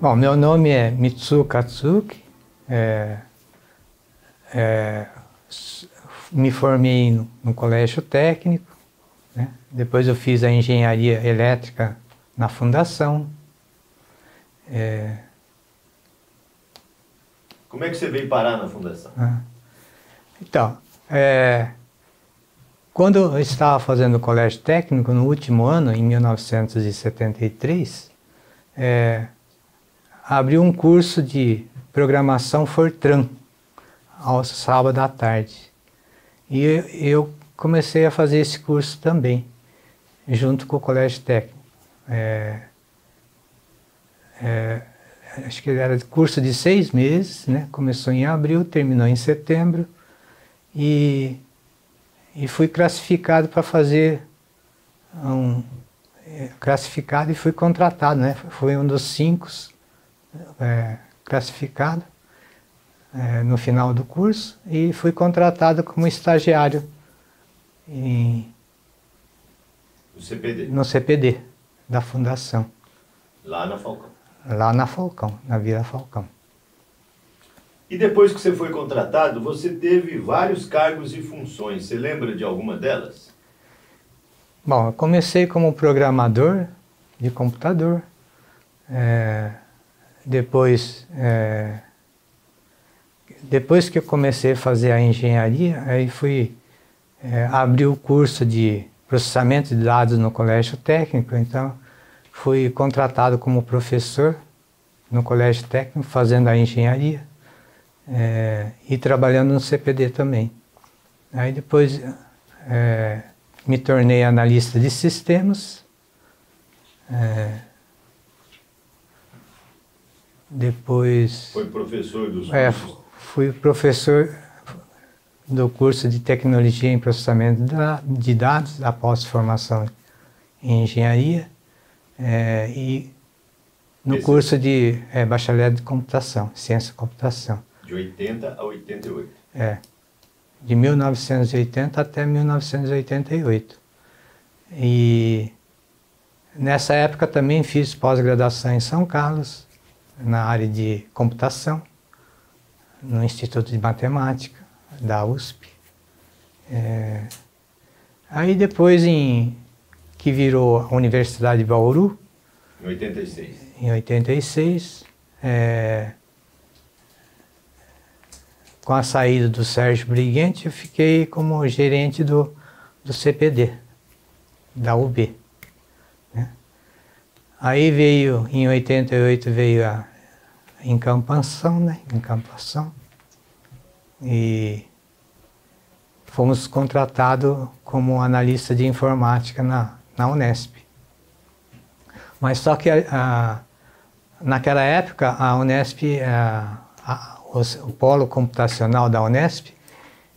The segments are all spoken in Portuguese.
Bom, meu nome é Mitsuo Katsuki, me formei no colégio técnico, né? Depois eu fiz a engenharia elétrica na fundação. Como é que você veio parar na fundação? Então, quando eu estava fazendo o colégio técnico, no último ano, em 1973, abriu um curso de programação Fortran, ao sábado à tarde. E eu comecei a fazer esse curso também, junto com o colégio técnico. Acho que era curso de 6 meses, né? Começou em abril, terminou em setembro, e fui classificado para fazer classificado e fui contratado, né? Fui um dos 5 classificado no final do curso e fui contratado como estagiário no CPD da fundação. Lá na Falcão? Lá na Falcão, na Vila Falcão. E depois que você foi contratado, você teve vários cargos e funções. Você lembra de alguma delas? Bom, eu comecei como programador de computador. Depois que eu comecei a fazer a engenharia, aí fui abrir o curso de processamento de dados no colégio técnico, então fui contratado como professor no colégio técnico, fazendo a engenharia e trabalhando no CPD também. Aí depois me tornei analista de sistemas, depois... Foi professor dos cursos? Fui professor do curso de Tecnologia em Processamento de Dados, após formação em Engenharia, e no curso de Bacharel de Computação, Ciência da Computação. De 80 a 88? De 1980 até 1988. E nessa época também fiz pós-graduação em São Carlos, na área de computação, no Instituto de Matemática da USP. Aí depois, que virou a Universidade de Bauru, em 86. Em 86, com a saída do Sérgio Briguente, eu fiquei como gerente do CPD, da UB. Né? Aí veio, em 88, veio a encampação, né? Encampação. E fomos contratados como analista de informática na Unesp. Mas só que naquela época a Unesp, o polo computacional da Unesp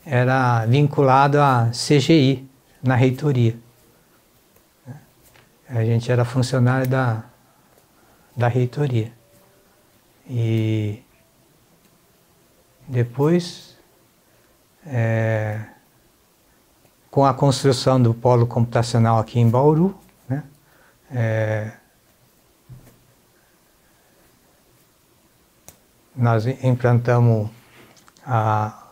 era vinculado à CGI, na reitoria. A gente era funcionário da reitoria. E depois, com a construção do polo computacional aqui em Bauru, né, nós implantamos a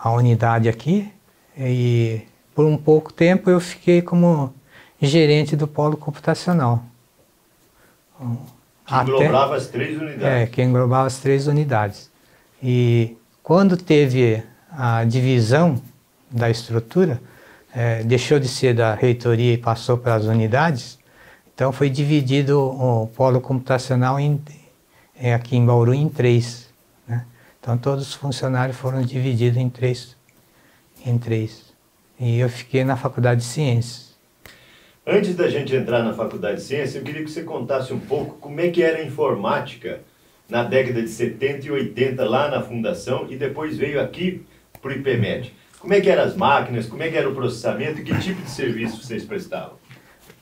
unidade aqui e por um pouco tempo eu fiquei como gerente do polo computacional. Que englobava as 3 unidades. Que englobava as 3 unidades. E quando teve a divisão da estrutura, deixou de ser da reitoria e passou para as unidades, então foi dividido o polo computacional aqui em Bauru em 3. Né? Então todos os funcionários foram divididos em 3. E eu fiquei na Faculdade de Ciências. Antes da gente entrar na Faculdade de Ciências, eu queria que você contasse um pouco como é que era a informática na década de 70 e 80 lá na Fundação e depois veio aqui para o IPMED. Como é que eram as máquinas, como é que era o processamento e que tipo de serviço vocês prestavam?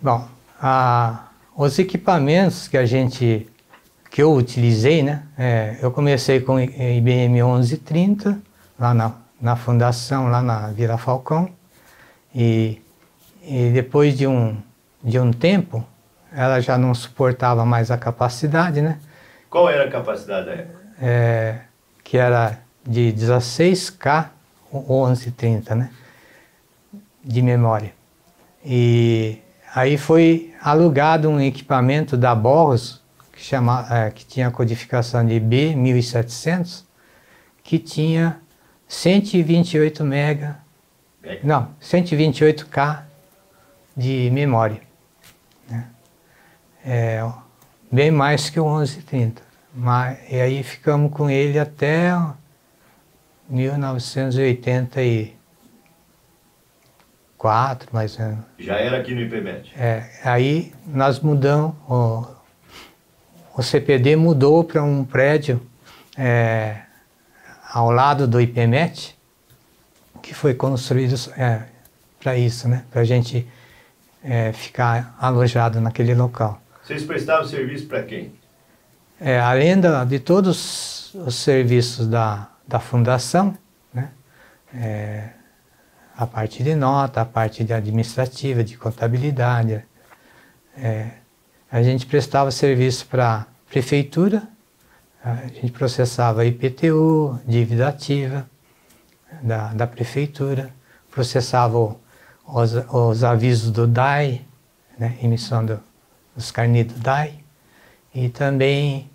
Bom, os equipamentos que eu utilizei, né? Eu comecei com IBM 1130, lá na Fundação, lá na Vila Falcão, e depois de um tempo, ela já não suportava mais a capacidade, né? Qual era a capacidade da época? Que era de 16K ou 1130, né? De memória. E aí foi alugado um equipamento da Boros, que tinha codificação de B1700, que tinha 128 não, 128K de memória, né? Bem mais que o 1130. E aí ficamos com ele até 1984, mais ou menos. Já era aqui no IPMET? Aí nós mudamos, o CPD mudou para um prédio ao lado do IPMET, que foi construído para isso, né? Para a gente ficar alojado naquele local. Vocês prestavam serviço para quem? Além de todos os serviços da fundação, né? A parte de nota, a parte de administrativa, de contabilidade. A gente prestava serviço para a prefeitura, a gente processava IPTU, dívida ativa da prefeitura, processava os avisos do DAI, né? Emissão dos carnês do DAI, e também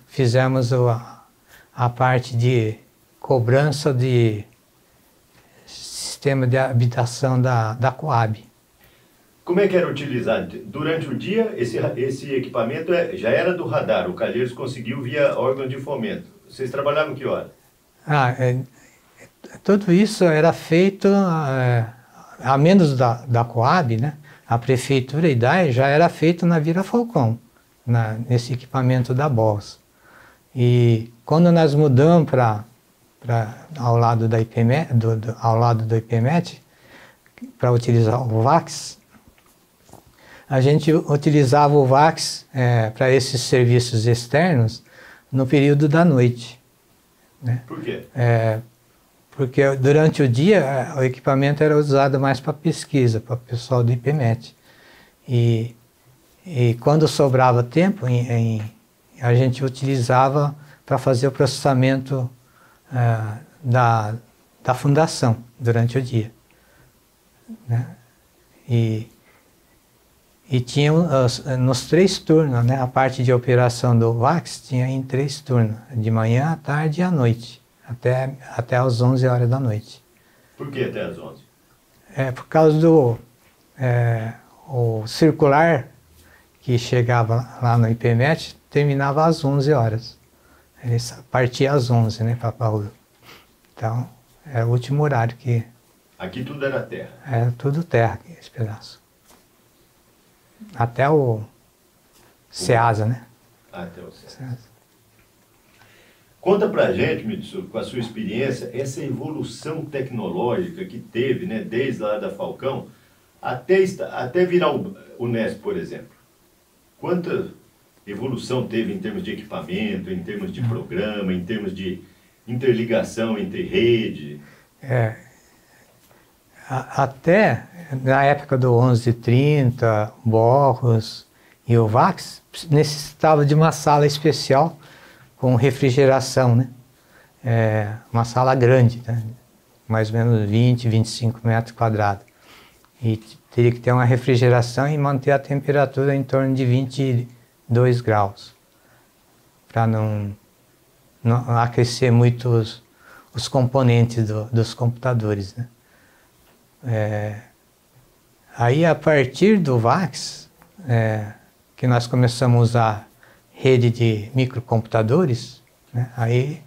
fizemos a parte de cobrança de sistema de habitação da Coab. Como é que era utilizado? Durante o dia, esse equipamento já era do radar, o Calheiros conseguiu via órgão de fomento. Vocês trabalhavam que hora? Tudo isso era feito, a menos da Coab, né? A prefeitura e DAE já era feito na Vila Falcão, nesse equipamento da Boros. E quando nós mudamos ao lado da IPMET, ao lado do IPMET, para utilizar o VAX, a gente utilizava o VAX para esses serviços externos no período da noite, né? Por quê? Porque durante o dia o equipamento era usado mais para pesquisa, para o pessoal do IPMET. E quando sobrava tempo, a gente utilizava para fazer o processamento da fundação durante o dia, né? E tinha nos 3 turnos, né? A parte de operação do VAX tinha em 3 turnos, de manhã, à tarde e à noite, até às 11 horas da noite. Por que até às 11? Por causa do o circular que chegava lá no IPMET terminava às 11 horas. Ele partia às 11, né, para Bauru. Então, era o último horário que... Aqui tudo era terra? Era tudo terra, esse pedaço. Até o Ceasa, né? Até o Ceasa. Conta pra gente, Mitsuru, com a sua experiência, essa evolução tecnológica que teve, né, desde lá da Falcão, até virar o NESP, por exemplo. Quanta evolução teve em termos de equipamento, em termos de programa, em termos de interligação entre rede? Até na época do 1130, Boros e o VAX, necessitava de uma sala especial com refrigeração, né? Uma sala grande, né? Mais ou menos 20, 25 metros quadrados. E teria que ter uma refrigeração e manter a temperatura em torno de 22 graus, para não aquecer muito os componentes dos computadores, né? Aí, a partir do VAX, que nós começamos a usar rede de microcomputadores, né? Aí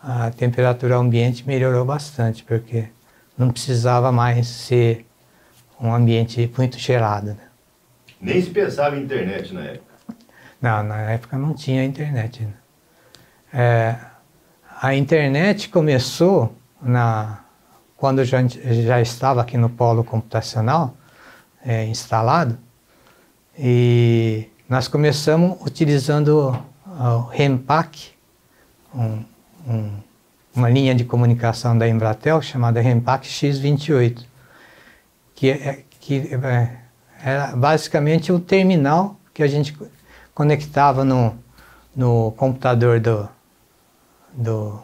a temperatura ambiente melhorou bastante, porque não precisava mais ser um ambiente muito gelado, né? Nem se pensava em internet na época? Não, na época não tinha internet, né? A internet começou quando já estava aqui no polo computacional instalado, e nós começamos utilizando o REMPAC, uma linha de comunicação da Embratel chamada REMPAC X28, que era basicamente o terminal que a gente conectava no computador do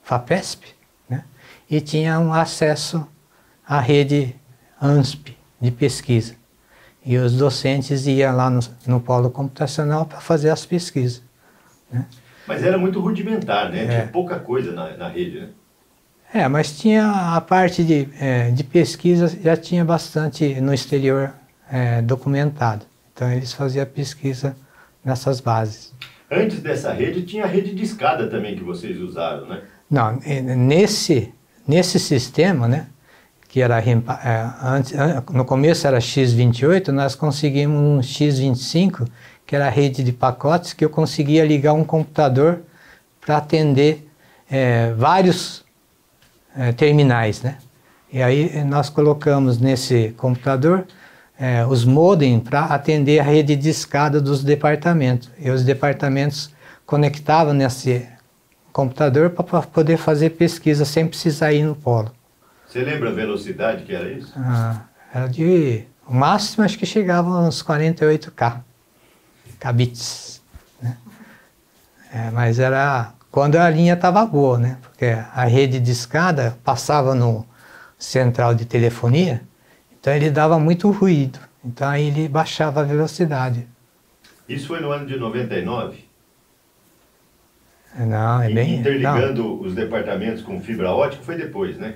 FAPESP, né? E tinha um acesso à rede ANSP de pesquisa. E os docentes iam lá no polo computacional para fazer as pesquisas, né? Mas era muito rudimentar, né? Tinha pouca coisa na rede, né? Mas tinha a parte de pesquisa, já tinha bastante no exterior documentado. Então eles faziam a pesquisa nessas bases. Antes dessa rede, tinha a rede de escada também que vocês usaram, né? Não, nesse sistema, né, que era antes, no começo era X28, nós conseguimos um X25, que era a rede de pacotes, que eu conseguia ligar um computador para atender vários terminais, né? E aí nós colocamos nesse computador os modem para atender a rede de escada dos departamentos. E os departamentos conectavam nesse computador para poder fazer pesquisa sem precisar ir no polo. Você lembra a velocidade que era isso? Era o máximo acho que chegava a uns 48K bits, né? Mas era quando a linha estava boa, né? Porque a rede de escada passava no central de telefonia, então ele dava muito ruído, então aí ele baixava a velocidade. Isso foi no ano de 99? Não, bem... Interligando os departamentos com fibra ótica foi depois, né?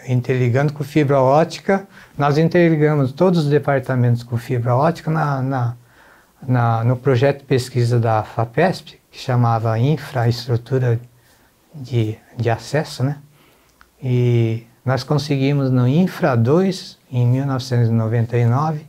Interligando com fibra ótica, nós interligamos todos os departamentos com fibra ótica no projeto de pesquisa da FAPESP, que chamava Infraestrutura de Acesso, né? E nós conseguimos no Infra 2, em 1999,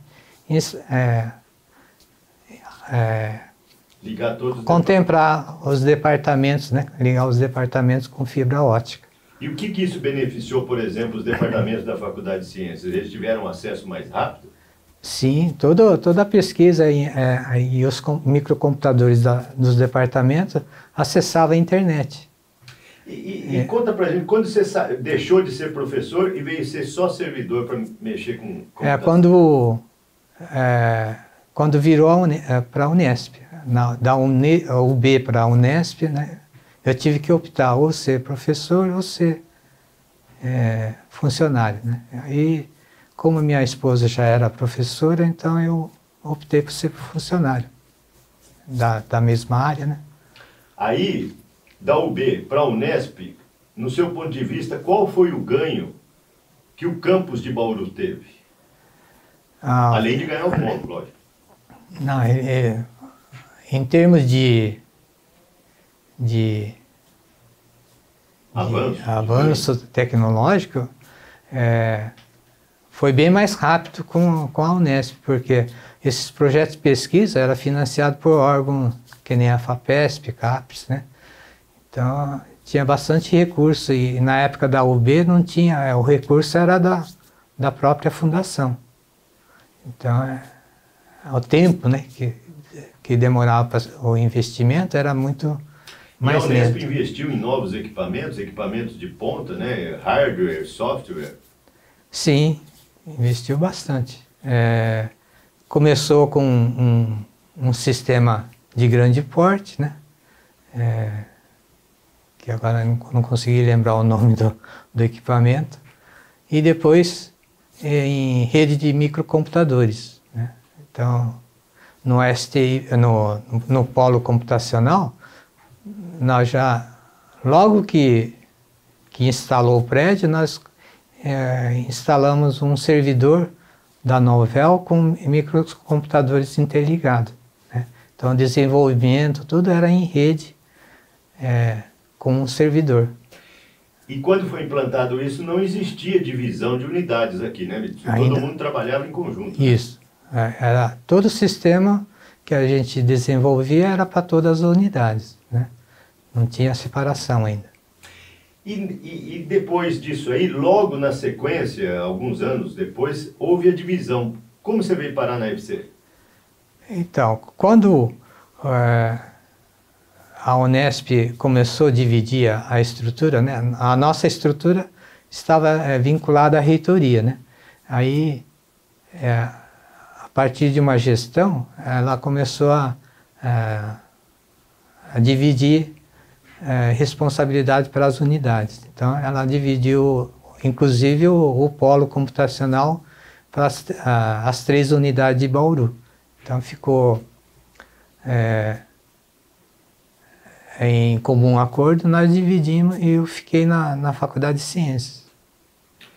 ligar todos contemplar os departamentos, né? Ligar os departamentos com fibra ótica. E o que isso beneficiou, por exemplo, os departamentos da Faculdade de Ciências? Eles tiveram acesso mais rápido? Sim, toda a pesquisa e os microcomputadores dos departamentos acessavam a internet. E conta pra gente, quando você deixou de ser professor e veio ser só servidor para mexer com computação? Quando virou para a Unesp, da UB para a Unesp, né, eu tive que optar ou ser professor ou ser funcionário, né? Aí, como minha esposa já era professora, então eu optei por ser funcionário da mesma área, né? Aí, da UB para a Unesp, no seu ponto de vista, qual foi o ganho que o campus de Bauru teve? Além de ganhar o ponto, lógico. Não, em termos de avanço tecnológico, foi bem mais rápido com a Unesp, porque esses projetos de pesquisa eram financiados por órgãos que nem a FAPESP, CAPES, né? Então, tinha bastante recurso, e na época da UB não tinha, o recurso era da própria fundação. Então, o tempo, né, que demorava para o investimento era muito mais lento. E a Unesp investiu em novos equipamentos de ponta, né, hardware, software? Sim, investiu bastante. Começou com um sistema de grande porte, né, que agora não consegui lembrar o nome do equipamento, e depois em rede de microcomputadores, né? Então, no STI, no polo computacional, nós logo que instalou o prédio, nós instalamos um servidor da Novell com microcomputadores interligados, né? Então, o desenvolvimento, tudo era em rede, com um servidor. E quando foi implantado isso, não existia divisão de unidades aqui, né? Todo mundo trabalhava em conjunto. Isso. Era todo o sistema que a gente desenvolvia era para todas as unidades, né? Não tinha separação ainda. E depois disso aí, logo na sequência, alguns anos depois, houve a divisão. Como você veio parar na UFC? Então, quando a Unesp começou a dividir a estrutura, né? A nossa estrutura estava vinculada à reitoria, né? Aí a partir de uma gestão, ela começou a dividir responsabilidade para as unidades. Então, ela dividiu, inclusive, o polo computacional para as 3 unidades de Bauru. Então, ficou em comum acordo, nós dividimos e eu fiquei na Faculdade de Ciências.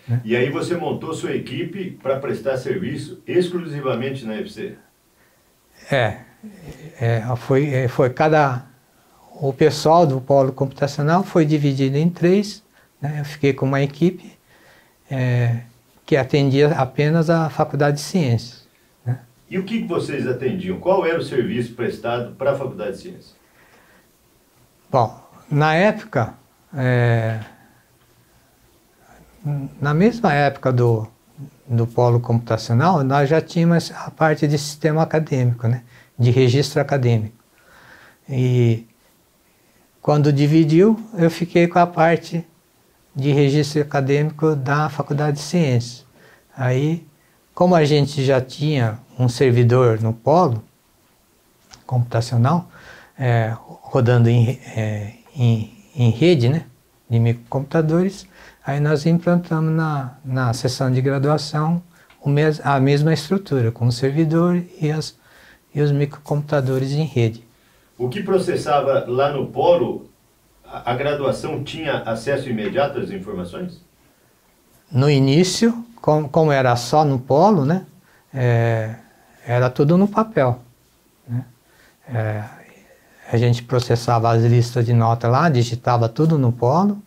Né? E aí você montou sua equipe para prestar serviço exclusivamente na UFC? O pessoal do polo computacional foi dividido em 3, né? Eu fiquei com uma equipe que atendia apenas a Faculdade de Ciências. Né? E o que vocês atendiam? Qual era o serviço prestado para a Faculdade de Ciências? Bom, na época, na mesma época do polo computacional, nós já tínhamos a parte de sistema acadêmico, né? De registro acadêmico. E quando dividiu, eu fiquei com a parte de registro acadêmico da Faculdade de Ciências. Aí, como a gente já tinha um servidor no polo computacional, rodando em rede, né, de microcomputadores, aí nós implantamos na seção de graduação a mesma estrutura, com o servidor e os microcomputadores em rede. O que processava lá no polo, a graduação tinha acesso imediato às informações? No início, como era só no polo, né, era tudo no papel. Né? A gente processava as listas de nota lá, digitava tudo no polo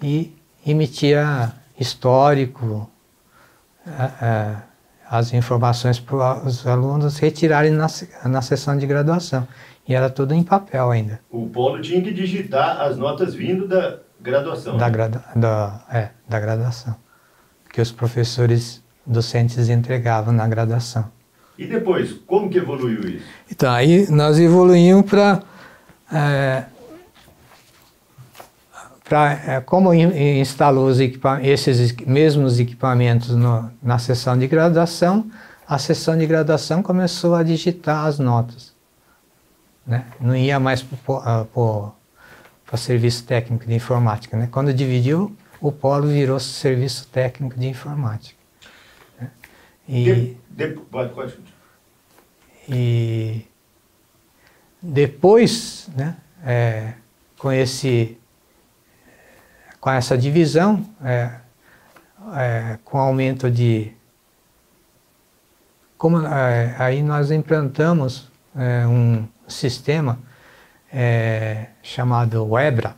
e emitia histórico, as informações para os alunos retirarem na sessão de graduação. E era tudo em papel ainda. O polo tinha que digitar as notas vindo da graduação. Da graduação. Que os professores docentes entregavam na graduação. E depois, como que evoluiu isso? Então, aí nós evoluímos para... como instalou esses mesmos equipamentos na sessão de graduação, a sessão de graduação começou a digitar as notas. Né? Não ia mais para serviço técnico de informática. Né? Quando dividiu, o polo virou serviço técnico de informática. Né? Pode. E depois, né, com essa divisão, com aumento de... aí nós implantamos um sistema chamado WEBRA.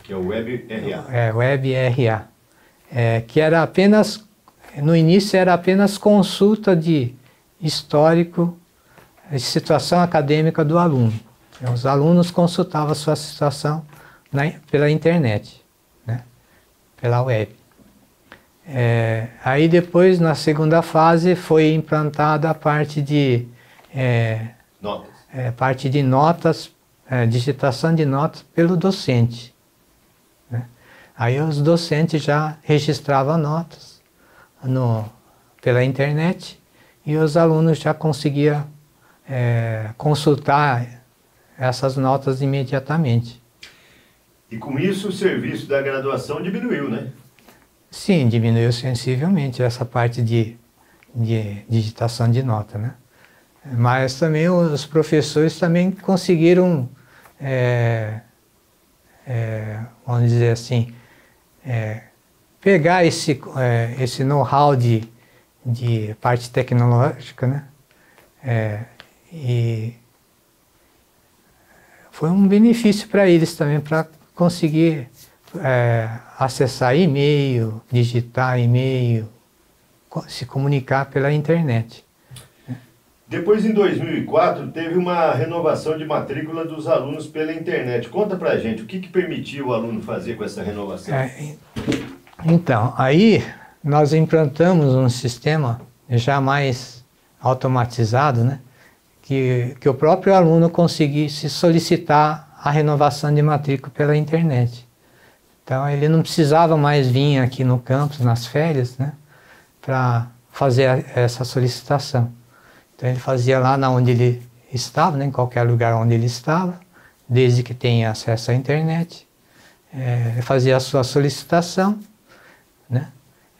Que é o WebRA. WebRA. Que era apenas, no início era apenas consulta de histórico de situação acadêmica do aluno. Os alunos consultavam a sua situação pela internet, né? Pela web. Aí depois, na segunda fase, foi implantada a parte de notas, digitação de notas pelo docente. Né? Aí os docentes já registravam notas pela internet e os alunos já conseguiam consultar essas notas imediatamente. E com isso o serviço da graduação diminuiu, né? Sim, diminuiu sensivelmente essa parte de digitação de nota, né? Mas também os professores também conseguiram, vamos dizer assim, pegar esse know-how de parte tecnológica, né? E foi um benefício para eles também, para conseguir acessar e-mail, digitar e-mail, se comunicar pela internet. Depois, em 2004, teve uma renovação de matrícula dos alunos pela internet. Conta pra gente, o que permitiu o aluno fazer com essa renovação? Então, aí nós implantamos um sistema já mais automatizado, né? Que o próprio aluno conseguisse solicitar a renovação de matrícula pela internet. Então, ele não precisava mais vir aqui no campus, nas férias, né? Para fazer essa solicitação. Então ele fazia lá onde ele estava, né, em qualquer lugar onde ele estava, desde que tenha acesso à internet, ele fazia a sua solicitação, né?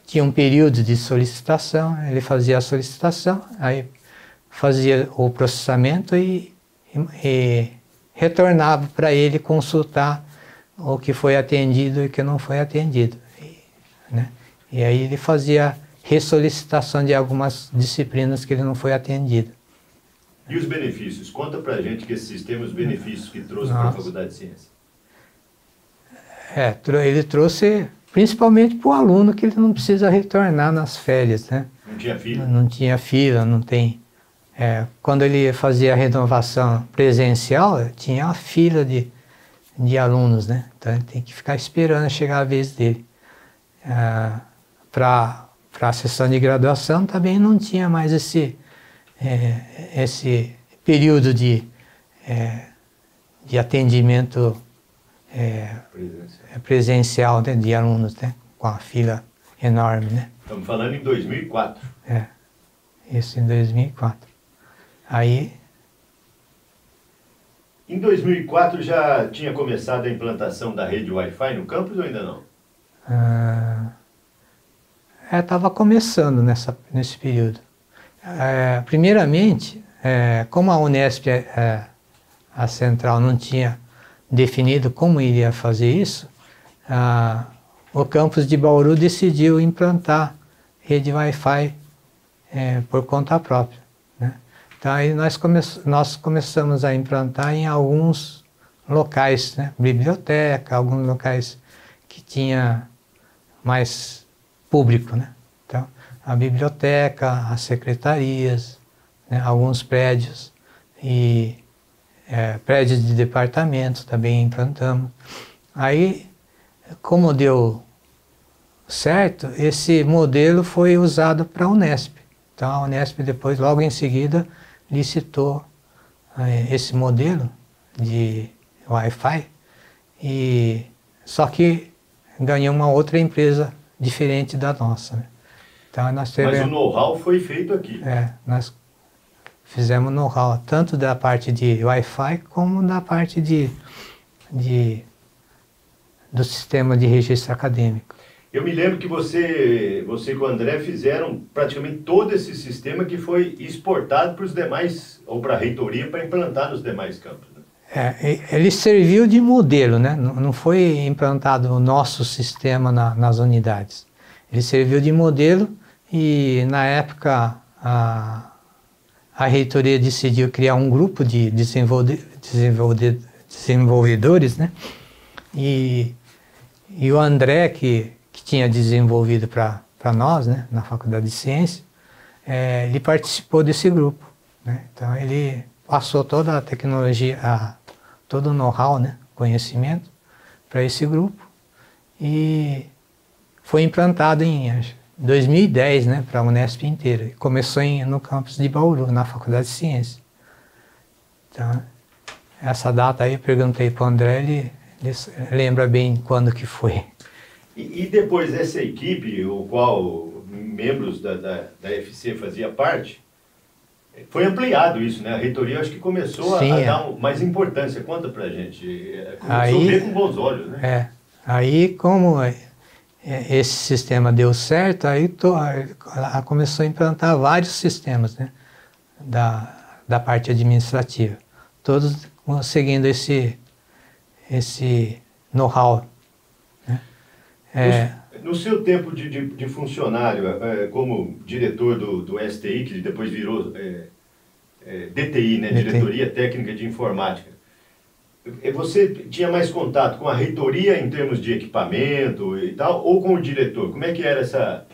Tinha um período de solicitação, ele fazia a solicitação, aí fazia o processamento e retornava para ele consultar o que foi atendido e o que não foi atendido, né? E aí ele fazia ressolicitação de algumas disciplinas que ele não foi atendido. E os benefícios? Conta pra gente que esse sistema, os benefícios que trouxe para a Faculdade de Ciência. Ele trouxe principalmente para o aluno que ele não precisa retornar nas férias, né? Não tinha fila? Não tinha fila, não tem... quando ele fazia a renovação presencial, tinha a fila de alunos, né? Então ele tem que ficar esperando chegar a vez dele. Para a sessão de graduação também não tinha mais esse período de atendimento presencial, né, de alunos, né, com a fila enorme, né? Estamos falando em 2004. Isso em 2004. Aí... Em 2004 já tinha começado a implantação da rede Wi-Fi no campus ou ainda não? Estava começando nesse período. Primeiramente, como a Unesp, a central, não tinha definido como iria fazer isso, o campus de Bauru decidiu implantar rede Wi-Fi por conta própria, né? Então aí nós começamos a implantar em alguns locais, né? Biblioteca, alguns locais que tinha mais público, né? Então, a biblioteca, as secretarias, né? Alguns prédios e prédios de departamento também implantamos. Aí, como deu certo, esse modelo foi usado para a Unesp. Então, a Unesp depois, logo em seguida, licitou esse modelo de Wi-Fi, só que ganhou uma outra empresa diferente da nossa, né? Então, nós tivemos... Mas o know-how foi feito aqui. Nós fizemos know-how tanto da parte de Wi-Fi como da parte do sistema de registro acadêmico. Eu me lembro que você e o André fizeram praticamente todo esse sistema que foi exportado para os demais, ou para a reitoria, para implantar nos demais campos, né? Ele serviu de modelo, né? Não foi implantado o nosso sistema nas unidades. Ele serviu de modelo e, na época, a reitoria decidiu criar um grupo de desenvolvedores, né? E o André, que tinha desenvolvido para nós, né, na Faculdade de Ciência, ele participou desse grupo, né? Então ele passou toda a tecnologia, todo o know-how, né, conhecimento, para esse grupo e foi implantado em 2010, né, para a Unesp inteira. Começou no campus de Bauru, na Faculdade de Ciência. Então, essa data aí eu perguntei para o André, ele lembra bem quando que foi. E depois dessa equipe, o qual membros da FC fazia parte, foi ampliado isso, né? A reitoria acho que começou a dar mais importância. Conta pra gente. Começou a ver com bons olhos, né? Aí como esse sistema deu certo, aí ela começou a implantar vários sistemas, né? Da parte administrativa. Todos seguindo esse know-how. No seu tempo de funcionário, como diretor do STI, que depois virou DTI, né, Diretoria Técnica de Informática, você tinha mais contato com a reitoria em termos de equipamento e tal, ou com o diretor? Como é que era essa...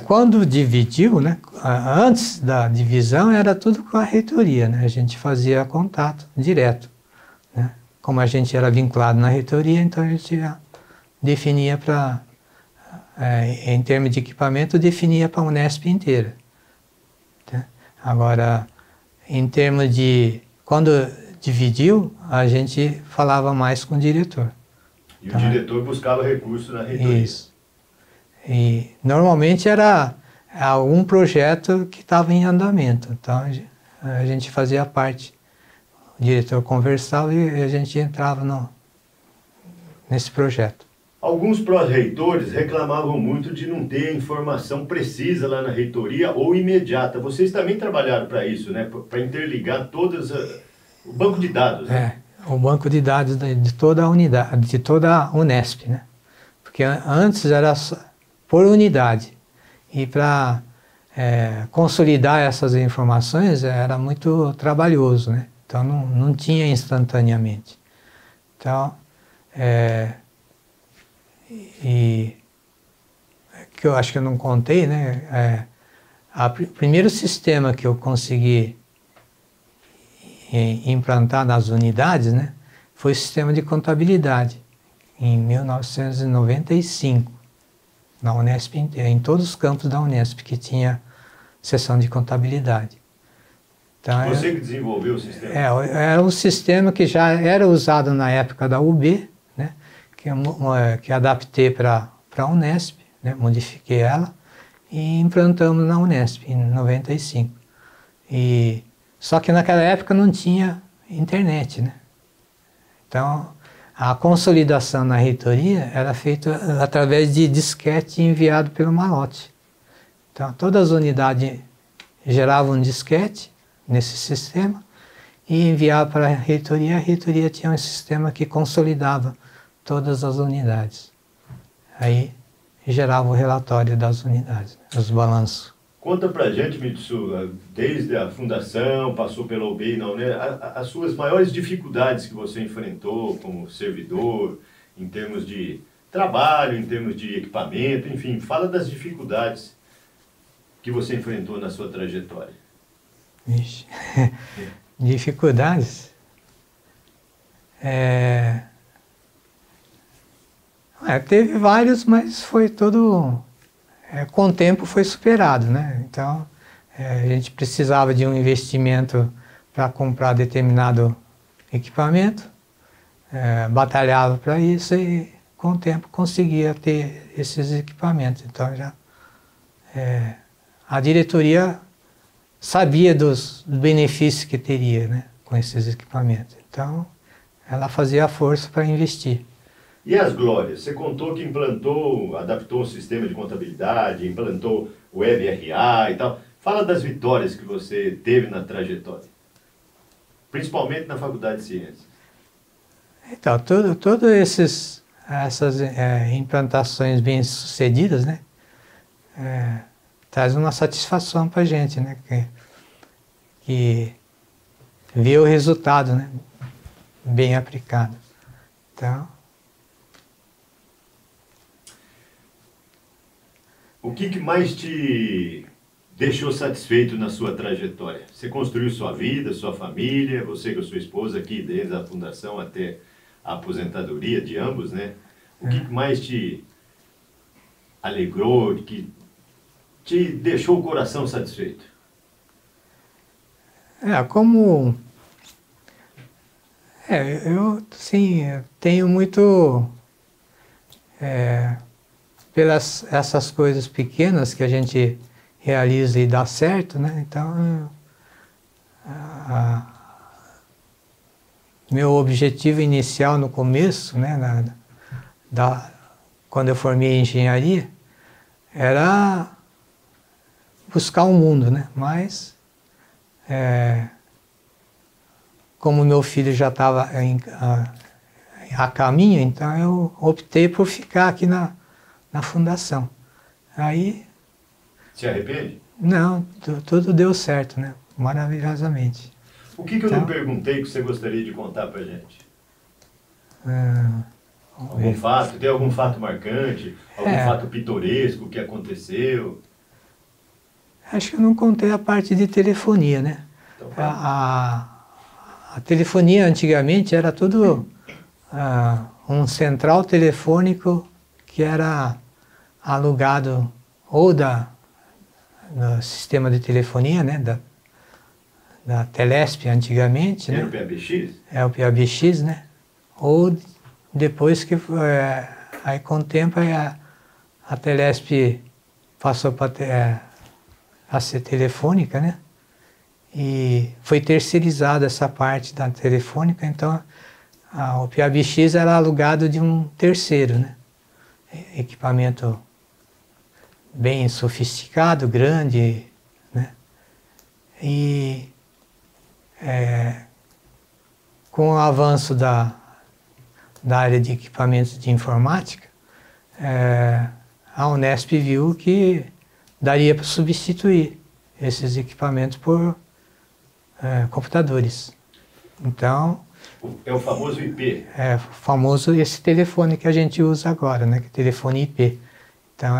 Quando dividiu, né, antes da divisão era tudo com a reitoria, né, a gente fazia contato direto, né, como a gente era vinculado na reitoria, então a gente já definia em termos de equipamento, definia para a Unesp inteira. Tá? Agora, em termos de... Quando dividiu, a gente falava mais com o diretor. E o diretor buscava recursos na reitoria. Isso. E normalmente era algum projeto que estava em andamento. Então a gente fazia parte, o diretor conversava e a gente entrava nesse projeto. Alguns pró-reitores reclamavam muito de não ter informação precisa lá na reitoria ou imediata. Vocês também trabalharam para isso, né? Para interligar todas o banco de dados, né? O banco de dados de toda a unidade, de toda a Unesp, né? Porque antes era por unidade. E para consolidar essas informações era muito trabalhoso, né? Então não tinha instantaneamente. Então, que eu acho que eu não contei, né? O primeiro sistema que eu consegui implantar nas unidades, né, foi o sistema de contabilidade, em 1995, na Unesp inteira, em todos os campos da Unesp que tinha seção de contabilidade. Então, você que desenvolveu o sistema? Era um sistema que já era usado na época da UB, né, que adaptei para a Unesp, né, modifiquei ela e implantamos na Unesp em 95. Só que naquela época não tinha internet, né? Então, a consolidação na reitoria era feita através de disquete enviado pelo malote. Então, todas as unidades geravam um disquete nesse sistema e enviava para a reitoria tinha um sistema que consolidava todas as unidades. Aí gerava o relatório das unidades, os balanços. Conta pra gente, Mitsuga, desde a fundação, passou pela UB e na Unesp, as suas maiores dificuldades que você enfrentou como servidor, em termos de trabalho, em termos de equipamento, enfim, fala das dificuldades que você enfrentou na sua trajetória. Vixe. Dificuldades? Teve vários, mas foi tudo... com o tempo foi superado, né? Então, a gente precisava de um investimento para comprar determinado equipamento, batalhava para isso e com o tempo conseguia ter esses equipamentos. Então, a diretoria sabia dos benefícios que teria, né, com esses equipamentos. Então, ela fazia a força para investir. E as glórias? Você contou que implantou, adaptou um sistema de contabilidade, implantou o WebRA e tal. Fala das vitórias que você teve na trajetória, principalmente na Faculdade de Ciências. Então, todas essas implantações bem-sucedidas, né, traz uma satisfação para a gente, né, que vê o resultado, né, bem aplicado. Então, o que mais te deixou satisfeito na sua trajetória? Você construiu sua vida, sua família, você com a sua esposa aqui desde a fundação até a aposentadoria de ambos, né? O que mais te alegrou, que te deixou o coração satisfeito? Eu, sim, tenho muito... pelas essas coisas pequenas que a gente realiza e dá certo, né? Então, meu objetivo inicial no começo, né, quando eu formei em engenharia, era buscar um mundo, né? Mas, como meu filho já estava a caminho, então eu optei por ficar aqui na fundação. Aí... Se arrepende? Não, tudo deu certo, né? Maravilhosamente. O que eu não perguntei que você gostaria de contar pra gente? Algum fato? Tem algum fato marcante? Algum fato pitoresco que aconteceu? Acho que eu não contei a parte de telefonia, né? Então, a telefonia antigamente era tudo um central telefônico que era alugado ou do sistema de telefonia, né, da Telesp antigamente, né? Era o PABX? É o PABX, né? Ou depois que aí com o tempo a Telesp passou para a ser telefônica, né? E foi terceirizada essa parte da telefônica, então o PABX era alugado de um terceiro, né? Equipamento bem sofisticado, grande, né? E com o avanço da área de equipamentos de informática, a Unesp viu que daria para substituir esses equipamentos por computadores. Então... É o famoso IP. É o famoso esse telefone que a gente usa agora, né? Que é telefone IP. Então,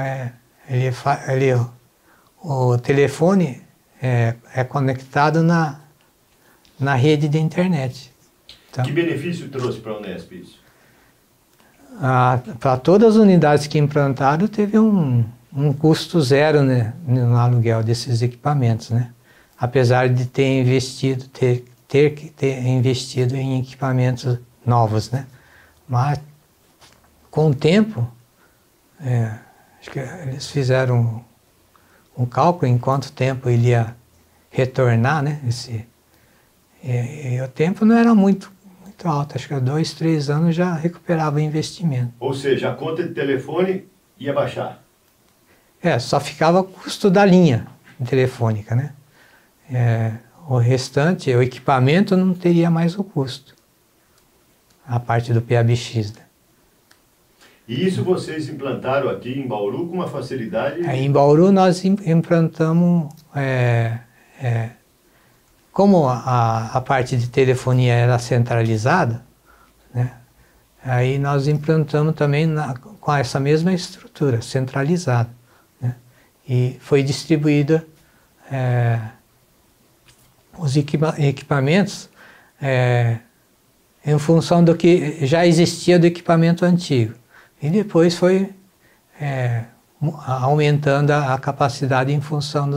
o telefone é conectado na rede de internet. Então, que benefício trouxe para a Unesp isso? Para todas as unidades que implantaram, teve um custo zero, né, no aluguel desses equipamentos, né? Apesar de ter investido, ter que ter investido em equipamentos novos, né? Mas, com o tempo, acho que eles fizeram um cálculo em quanto tempo ele ia retornar, né? E o tempo não era muito alto, acho que 2, 3 anos já recuperava o investimento. Ou seja, a conta de telefone ia baixar? Só ficava o custo da linha telefônica, né? O restante, o equipamento não teria mais o custo. A parte do PABX, né? E isso vocês implantaram aqui em Bauru com uma facilidade? Em Bauru nós implantamos, como a parte de telefonia era centralizada, né? Aí nós implantamos também com essa mesma estrutura, centralizada, né? E foi distribuída os equipamentos em função do que já existia do equipamento antigo. E depois foi aumentando a capacidade em função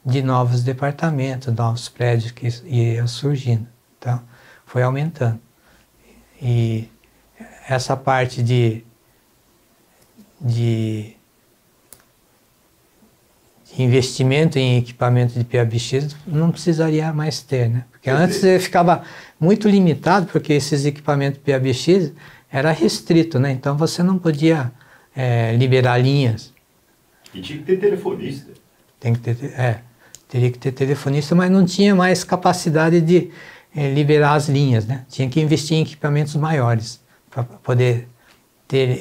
de novos departamentos, novos prédios que iam surgindo. Então, foi aumentando. E essa parte de investimento em equipamento de PABX não precisaria mais ter, né? Porque antes ele ficava muito limitado, porque esses equipamentos de PABX era restrito, né? Então você não podia liberar linhas. E tinha que ter telefonista. Teria que ter telefonista, mas não tinha mais capacidade de liberar as linhas, né? Tinha que investir em equipamentos maiores para poder ter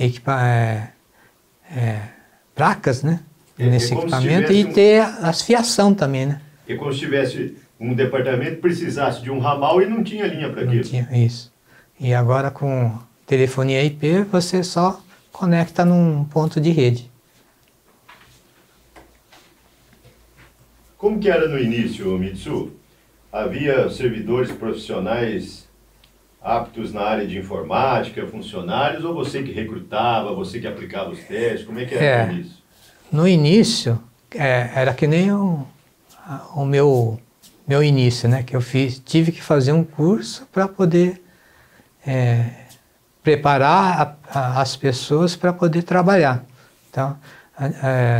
placas, né? Nesse equipamento e ter as fiação também, né? É como se tivesse um departamento que precisasse de um ramal e não tinha linha para aquilo. Não tinha, isso. E agora com telefonia IP você só conecta num ponto de rede. Como que era no início, Mitsu? Havia servidores profissionais aptos na área de informática, funcionários, ou você que recrutava, você que aplicava os testes? Como é que era no início? No início, era que nem o meu início, né? Que eu tive que fazer um curso para poder preparar as pessoas para poder trabalhar. Então,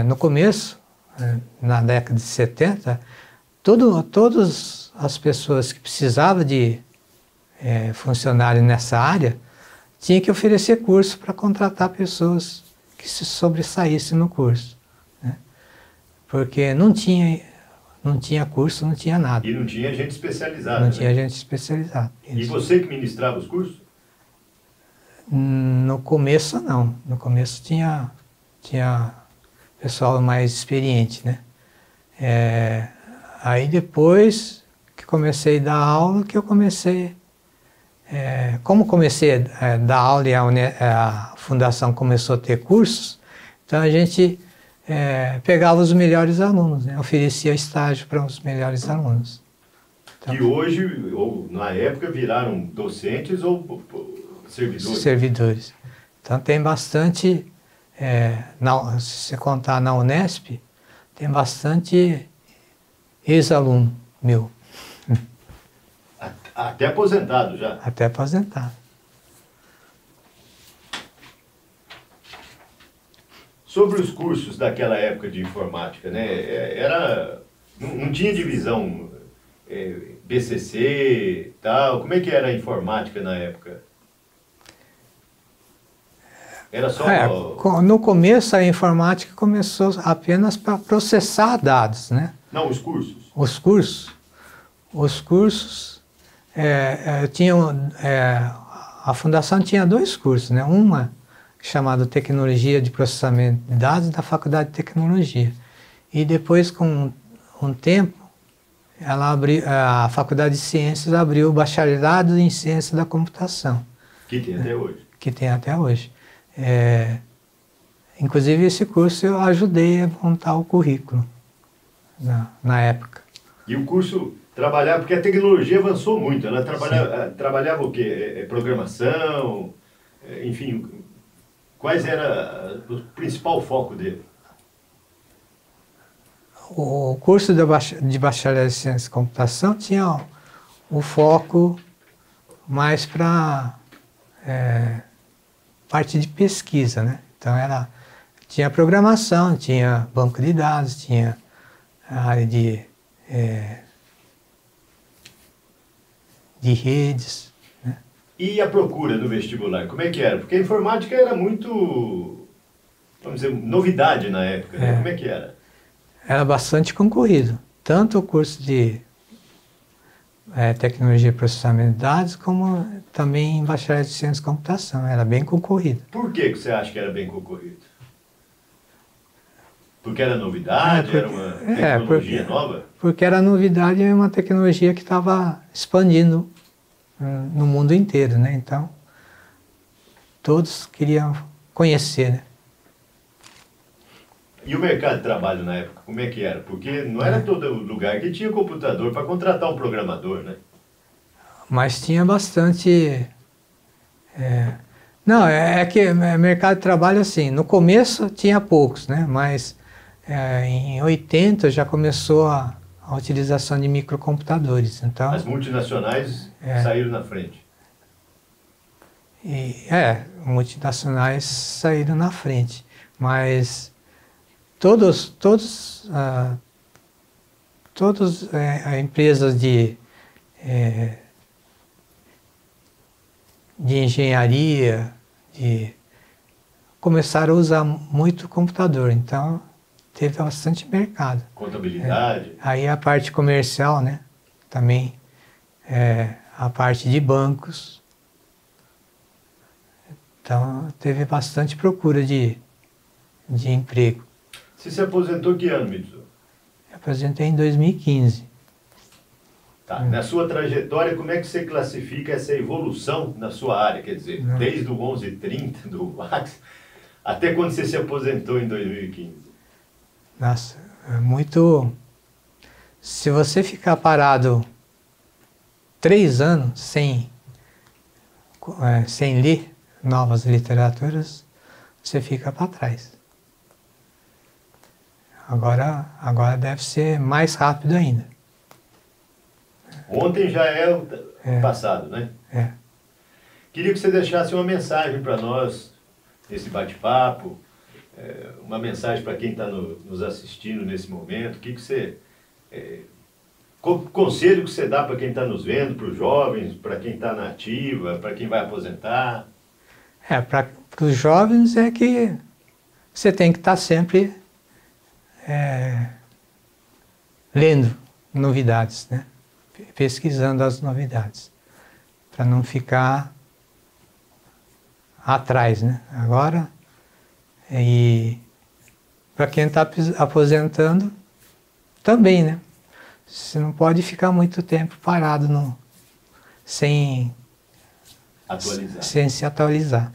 no começo, na década de 70, todas as pessoas que precisavam de funcionário nessa área tinham que oferecer curso para contratar pessoas que se sobressaíssem no curso, né? Porque não tinha curso, não tinha nada. E não tinha gente especializada. Não né? tinha gente especializada. E você que ministrava os cursos? No começo não. No começo tinha pessoal mais experiente, né? Aí depois que comecei a dar aula, que eu comecei... como comecei a dar aula e a fundação começou a ter cursos, então a gente pegava os melhores alunos, né? Oferecia estágio para os melhores alunos. Então, que hoje, ou na época, viraram docentes ou servidores? Servidores. Então tem bastante, se você contar na Unesp, tem bastante ex-aluno meu. Até aposentado já? Até aposentado. Sobre os cursos daquela época de informática, né? Não tinha divisão BCC, tal. Como é que era a informática na época? Era só... No começo a informática começou apenas para processar dados, né? Não, os cursos. Os cursos a fundação tinha 2 cursos, né? Uma chamado Tecnologia de Processamento de Dados da Faculdade de Tecnologia. E depois, com um tempo, a Faculdade de Ciências abriu o Bacharelado em Ciência da Computação. Que tem até hoje. Que tem até hoje. Inclusive, esse curso eu ajudei a montar o currículo na época. E o curso trabalhava, porque a tecnologia avançou muito, ela trabalhava o quê? Programação, enfim... Quais era o principal foco dele? O curso de bacharel em Ciência da Computação tinha o foco mais para parte de pesquisa, né? Então tinha programação, tinha banco de dados, tinha a área de redes. E a procura no vestibular, como é que era? Porque a informática era muito, vamos dizer, novidade na época, né? Como é que era? Era bastante concorrido, tanto o curso de Tecnologia e Processamento de Dados, como também em Bacharel de Ciência da Computação, era bem concorrido. Por que você acha que era bem concorrido? Porque era novidade, era uma tecnologia nova? Porque era novidade e uma tecnologia que estava expandindo no mundo inteiro, né? Então, todos queriam conhecer, né? E o mercado de trabalho na época, como é que era? Porque não era todo lugar que tinha computador para contratar um programador, né? Mas tinha bastante... Não, que mercado de trabalho, assim, no começo tinha poucos, né? Mas em 80 já começou a utilização de microcomputadores. Então, as multinacionais saíram na frente. Multinacionais saíram na frente, mas todas empresas de engenharia começaram a usar muito computador, então teve bastante mercado. Contabilidade. Aí a parte comercial, né? Também a parte de bancos. Então teve bastante procura de emprego. Você se aposentou que ano, Mitsu? Eu aposentei em 2015. Tá. Na sua trajetória, como é que você classifica essa evolução na sua área? Quer dizer, desde o 1130 do VAX até quando você se aposentou em 2015? Nossa, é muito... Se você ficar parado 3 anos sem ler novas literaturas, você fica para trás. Agora deve ser mais rápido ainda. Ontem já é o passado, né? Queria que você deixasse uma mensagem para nós nesse bate-papo, uma mensagem para quem está nos assistindo nesse momento. O que você... conselho que você dá para quem está nos vendo, para os jovens, para quem está na ativa, para quem vai aposentar? Para os jovens é que você tem que estar sempre lendo novidades, né? Pesquisando as novidades, para não ficar atrás, né? Agora, e para quem está aposentando, também, né? Você não pode ficar muito tempo parado sem se atualizar.